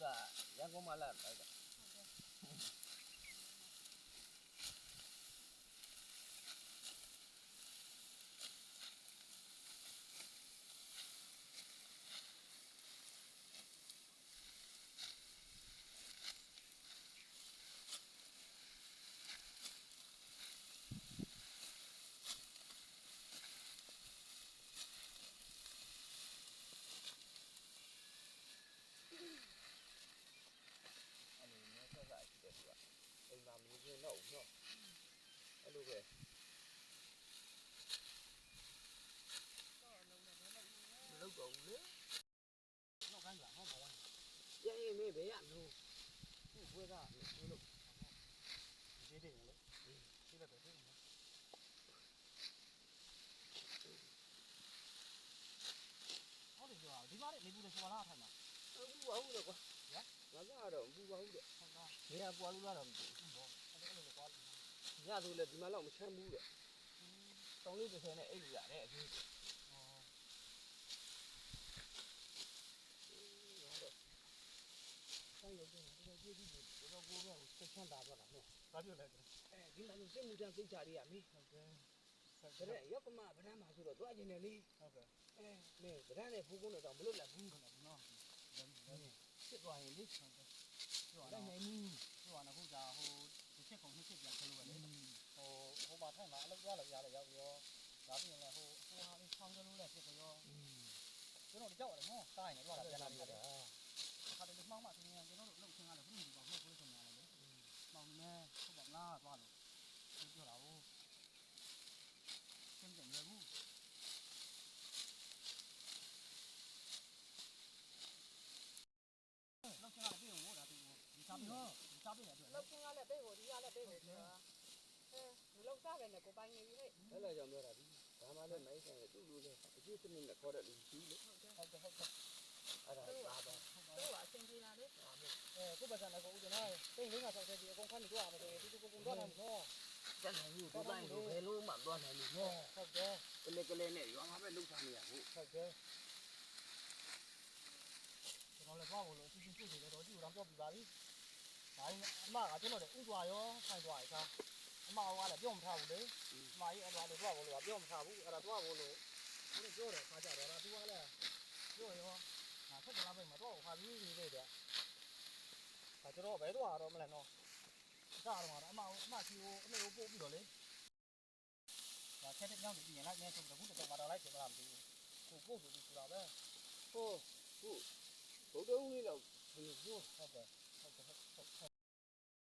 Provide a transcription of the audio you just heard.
ကရန်ကုန်မှာလာလိုက်တာအိမ်မှာမနေတော့ဘူးနော်အဲ့လိုပဲမလုပ်တော့ဘူးလေတော့ခိုင်းလာဟောပါဝိုင်းရေးမေးဘယ်ရမလို့ဒီဘွဲကလို့ဒီလိုဒီတယ်လေဒီလည်းပဲဒီဟောဒီကြောဒီပါလေနေဘူးလေဆိုလာထိုင်မှာဘူးပါဘူးတော့ကွာဟမ်ငါကတော့ဘူးပါဘူးတဲ့ဟုတ်သားနေရာကွာလို့လာတော့မသိဘူးဘောအဲ့လိုကွာညဆိုလေဒီမှာတော့မချမ်းဘူးတဲ့တောင်းလေး30နဲ့အိတ်လို့ရတယ်အခုဆိုင်ရုပ်တော့တော်ကြည့်ပြီးတော့ကိုတော့ဆက်ချမ်းသာသွားတာနော်ဘာပြောလဲဒီမှာလို့စစ်မှုထမ်းသိချာလေးရမေးဟုတ်ကဲ့တဲ့ရောက်ကမဗဒန်းမှာဆိုတော့တွားကျင်တယ်လေဟုတ်ကဲ့မင်းဗဒန်းနဲ့ဖူးကုန်းတော့မလွတ်လပ်ဘူးခဏနော်စစ်သွားရင်လေဟုတ်ကဲ့ပြောရအောင်နိုင်ဘူးပြောရအောင်အခုကြာဟိုတစ်ချက်ကုန်နှစ်ချက်ပြန်ခလို့ပဲလေဟိုမှာထိုင်မှာအလုပ်သွားလို့ရတယ်ရောက်ရောဒါပြင်လဲဟိုဟာလေးဆောင်းကြလို့လဲဖြစ်ရောကျွန်တော်ကြောက်ရတယ်နော်တားရင်တော့ပြန်လာတယ်ခါတည်းမှောင်းမှသူများကျွန်တော်တို့လှုပ်ချင်းရတယ်ဘယ်လိုဒီပေါ့ဟုတ်ကိုဆုံးရတယ်လေမောင်နေဟုတ်ပါလားသွားလို့ပြောတာဟုတ်ရှင်းတယ်လေဘူးလောက်ချင်းရတယ်ပြေဟိုဒါဒီစားပြီးတယ်လောက်ချင်းရတယ်ပြေဟိုဒီရလည်းပြေဟိုဆိုတာမလောက်စားပဲနဲ့ကိုပိုင်နေပြီဟဲ့အဲ့လိုကြောင့်ပြောတာဒီဒါမှလည်းမိုင်းဆိုင်သူ့လူလည်းအကျိုးစနစ်နဲ့ခေါ်တဲ့လူကြီးလေဟုတ်တယ်အဲ့ဒါပါတော့တော့အဆင်ပြေလာလေကိုပတ်စံလည်းကိုဦးကျွန်တော်တိတ်လေးကဆောက်တဲ့ဒီအကုန်ခန်းနေကြရမှာဆိုရင်ဒီကိုတော့နိုင်နော်တက်နိုင်ဘူးဒီတိုင်းကိုဘယ်လိုမှသွားနိုင်ဘူးနော်ဟုတ်တယ်ကလေးနဲ့ရွာမှာပဲလှုပ်ထားနေရဟုတ်ဟုတ်တယ်ကျွန်တော်လည်းသွားဖို့လို့အစီအစဉ်ပြုနေတယ်တော့ဒီကိုတော့ပြောပြပါပြီဒါအမကကျွန်တော်လည်းဥသွားရောဆိုင်သွားရစားအမကလည်းပြောမထားဘူးလေအမကြီးအသွားလို့သွားဖို့လို့ပြောမထားဘူးအဲ့ဒါသွားဖို့လို့ဘယ်လိုပြောတယ်ခါကြတော့သူကလည်းပြောရောငါဆက်ကြလာပဲမတော့ခါပြီးနေလေတဲ့ဒါကျွန်တော်ဘယ်တော့တော့မလဲနော်ဒါတော့အမချီကိုအမေကိုပို့ပြီးတော့လေဒါဆက်တဲ့ကြောင်းတည်ရင်လိုက်နေဆိုတော့ခုတော့မတော်လိုက်ချင်မလားမသိဘူးကိုပို့ဆိုပြီးဆိုတာပဲဟုတ်ဘုဒ္ဓဦးလေးတော့ဘယ်လိုပြောဟုတ်တယ်